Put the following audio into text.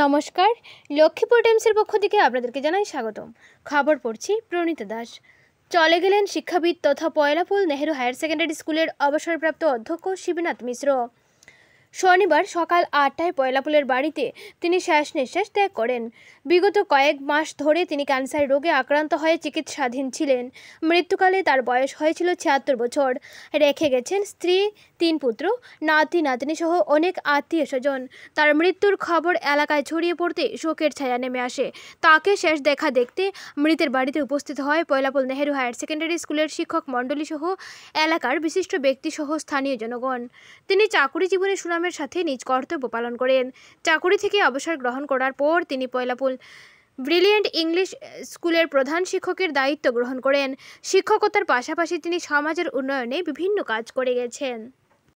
নমস্কার, লক্ষ্মীপুর টাইমসের পক্ষ থেকে আপনাদেরকে জানাই স্বাগতম। খবর পড়ছি প্রণীতা দাস। চলে গেলেন শিক্ষাবিদ তথা পয়লাপুল নেহেরু হায়ার সেকেন্ডারি স্কুলের অবসরপ্রাপ্ত অধ্যক্ষ শিবনাথ মিশ্র। শনিবার সকাল ৮টায় পয়লাপুলের বাড়িতে তিনি শেষ নিঃশ্বাস ত্যাগ করেন। বিগত কয়েক মাস ধরে তিনি ক্যান্সার রোগে আক্রান্ত হয়ে চিকিৎসাধীন ছিলেন। মৃত্যুকালে তার বয়স হয়েছিল ৭৬ বছর। রেখে গেছেন স্ত্রী, ৩ পুত্র, নাতি নাতনি সহ অনেক আত্মীয় স্বজন। তার মৃত্যুর খবর এলাকায় ছড়িয়ে পড়তে শোকের ছায়া নেমে আসে। তাকে শেষ দেখা দেখতে মৃতের বাড়িতে উপস্থিত হয় পয়লাপুল নেহেরু হায়ার সেকেন্ডারি স্কুলের শিক্ষক মণ্ডলী সহ এলাকার বিশিষ্ট ব্যক্তি সহ স্থানীয় জনগণ। তিনি চাকুরি জীবনে সুনামের সাথে নিজ কর্তব্য পালন করেন। চাকুরি থেকে অবসর গ্রহণ করার পর তিনি পয়লাপুল ব্রিলিয়েন্ট ইংলিশ স্কুলের প্রধান শিক্ষকের দায়িত্ব গ্রহণ করেন। শিক্ষকতার পাশাপাশি তিনি সমাজের উন্নয়নে বিভিন্ন কাজ করে গেছেন।